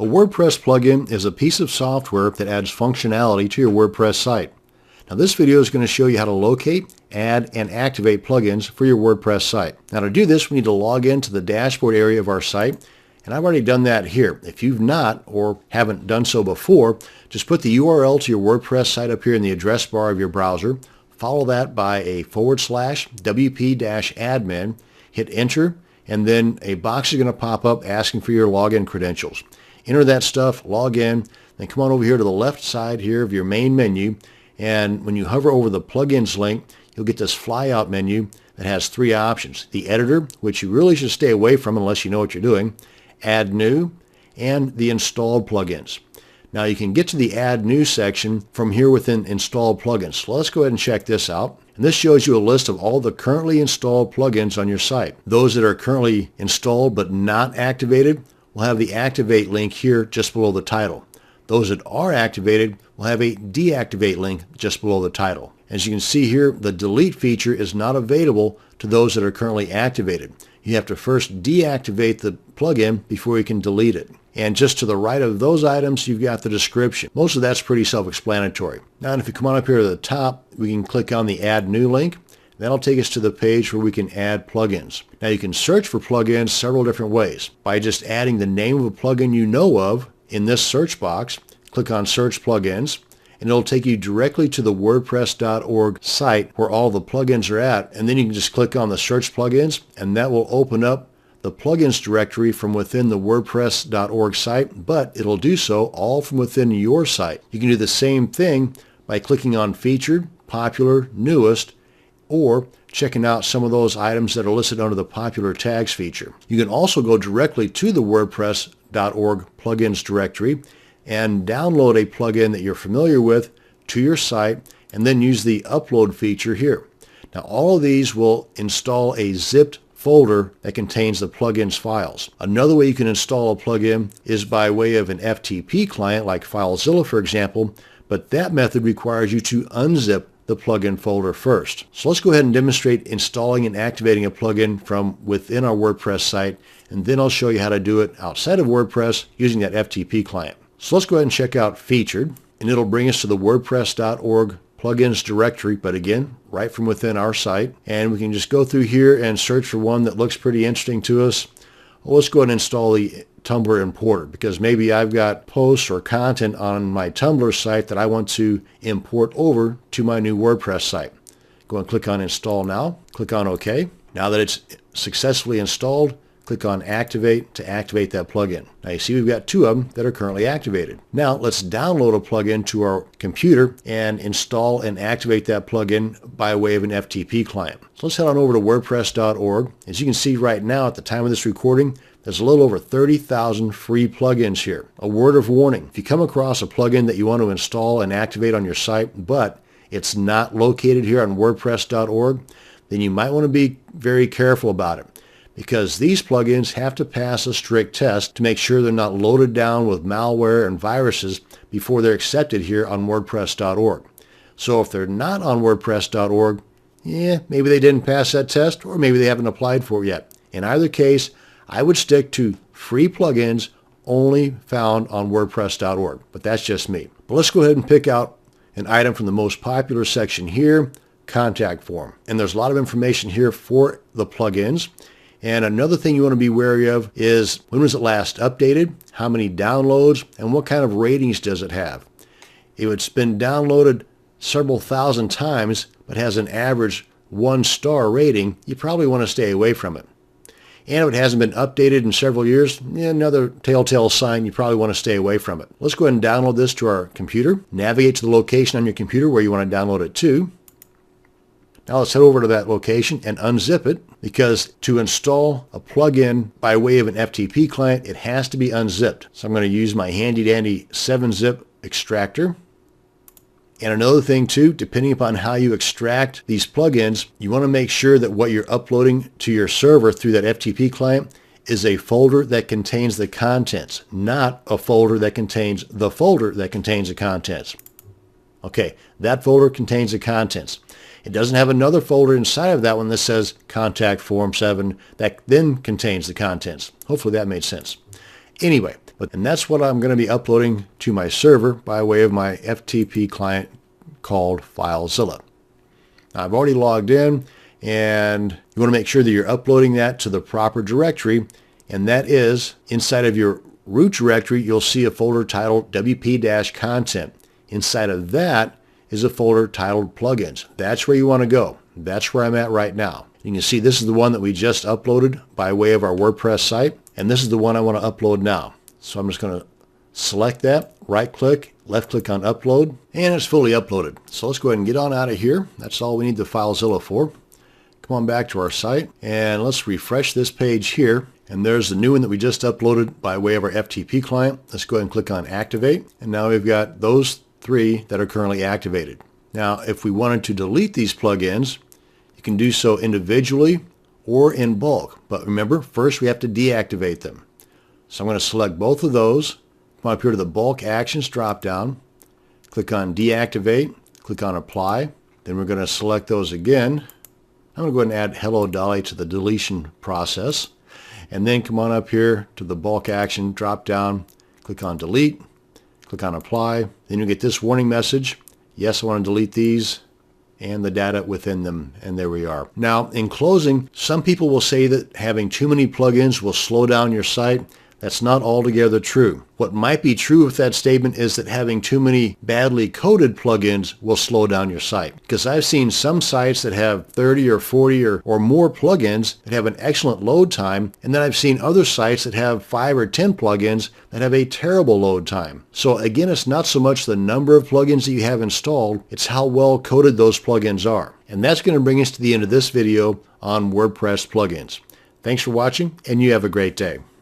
A WordPress plugin is a piece of software that adds functionality to your WordPress site. Now this video is going to show you how to locate, add, and activate plugins for your WordPress site. Now to do this, we need to log into the dashboard area of our site, and I've already done that here. If you've not or haven't done so before, just put the URL to your WordPress site up here in the address bar of your browser, follow that by a /wp-admin, hit enter, and then a box is going to pop up asking for your login credentials. Enter that stuff, log in, then come on over here to the left side here of your main menu, and when you hover over the plugins link, you'll get this flyout menu that has three options. The editor, which you really should stay away from unless you know what you're doing, add new, and the installed plugins. Now you can get to the add new section from here within installed plugins. So let's go ahead and check this out. And this shows you a list of all the currently installed plugins on your site. Those that are currently installed but not activated will have the activate link here just below the title. Those that are activated will have a deactivate link just below the title. As you can see here, the delete feature is not available to those that are currently activated. You have to first deactivate the plugin before you can delete it. And just to the right of those items, you've got the description. Most of that's pretty self-explanatory. Now, if you come on up here to the top, we can click on the Add New link. That'll take us to the page where we can add plugins. Now, you can search for plugins several different ways. By just adding the name of a plugin you know of in this search box, click on Search Plugins, and it'll take you directly to the wordpress.org site where all the plugins are at, and then you can just click on the Search Plugins, and that will open up the plugins directory from within the wordpress.org site, but it'll do so all from within your site. You can do the same thing by clicking on Featured, Popular, Newest, or checking out some of those items that are listed under the Popular Tags feature. You can also go directly to the wordpress.org plugins directory and download a plugin that you're familiar with to your site, and then use the upload feature here. Now all of these will install a zipped folder that contains the plugins files. Another way you can install a plugin is by way of an FTP client like FileZilla, for example, but that method requires you to unzip the plugin folder first. So let's go ahead and demonstrate installing and activating a plugin from within our WordPress site, and then I'll show you how to do it outside of WordPress using that FTP client. So let's go ahead and check out Featured, and it'll bring us to the wordpress.org plugins directory, but again, right from within our site. And we can just go through here and search for one that looks pretty interesting to us. Well, let's go ahead and install the Tumblr importer, because maybe I've got posts or content on my Tumblr site that I want to import over to my new WordPress site. Go and click on Install Now, click on OK. Now that it's successfully installed, click on Activate to activate that plugin. Now you see we've got two of them that are currently activated. Now let's download a plugin to our computer and install and activate that plugin by way of an FTP client. So let's head on over to wordpress.org. As you can see right now at the time of this recording, there's a little over 30,000 free plugins here. A word of warning: if you come across a plugin that you want to install and activate on your site, but it's not located here on wordpress.org, then you might want to be very careful about it, because these plugins have to pass a strict test to make sure they're not loaded down with malware and viruses before they're accepted here on wordpress.org. So if they're not on wordpress.org, maybe they didn't pass that test, or maybe they haven't applied for it yet. In either case, I would stick to free plugins only found on wordpress.org, but that's just me. But let's go ahead and pick out an item from the most popular section here, Contact Form. And there's a lot of information here for the plugins. And another thing you want to be wary of is, when was it last updated, how many downloads, and what kind of ratings does it have. If it's been downloaded several thousand times but has an average 1-star rating, you probably want to stay away from it. And if it hasn't been updated in several years, another telltale sign you probably want to stay away from it. Let's go ahead and download this to our computer. Navigate to the location on your computer where you want to download it to. Now let's head over to that location and unzip it, because to install a plugin by way of an FTP client, it has to be unzipped. So I'm going to use my handy dandy 7-zip extractor. And another thing too, depending upon how you extract these plugins, you want to make sure that what you're uploading to your server through that FTP client is a folder that contains the contents, not a folder that contains the folder that contains the contents. Okay, that folder contains the contents. It doesn't have another folder inside of that one that says Contact Form 7 that then contains the contents. Hopefully that made sense. Anyway, and that's what I'm going to be uploading to my server by way of my FTP client called FileZilla. Now, I've already logged in, and you want to make sure that you're uploading that to the proper directory, and that is inside of your root directory. You'll see a folder titled WP-content. Inside of that is a folder titled plugins. That's where you want to go. That's where I'm at right now. You can see this is the one that we just uploaded by way of our WordPress site, and this is the one I want to upload now. So I'm just going to select that, right click, left click on upload, and it's fully uploaded. So let's go ahead and get on out of here. That's all we need the FileZilla for. Come on back to our site, and let's refresh this page here. And there's the new one that we just uploaded by way of our FTP client. Let's go ahead and click on activate, and now we've got those 3 that are currently activated. Now, if we wanted to delete these plugins, you can do so individually or in bulk. But remember, first we have to deactivate them. So I'm going to select both of those, come up here to the bulk actions drop-down, click on deactivate, click on apply. Then we're going to select those again. I'm going to go ahead and add Hello Dolly to the deletion process. And then come on up here to the bulk action drop-down, click on delete, click on apply. Then you get this warning message. Yes, I want to delete these and the data within them, and there we are. Now, in closing, some people will say that having too many plugins will slow down your site. That's not altogether true. What might be true with that statement is that having too many badly coded plugins will slow down your site. Because I've seen some sites that have 30 or 40 or more plugins that have an excellent load time, and then I've seen other sites that have 5 or 10 plugins that have a terrible load time. So again, it's not so much the number of plugins that you have installed, it's how well coded those plugins are. And that's going to bring us to the end of this video on WordPress plugins. Thanks for watching, and you have a great day.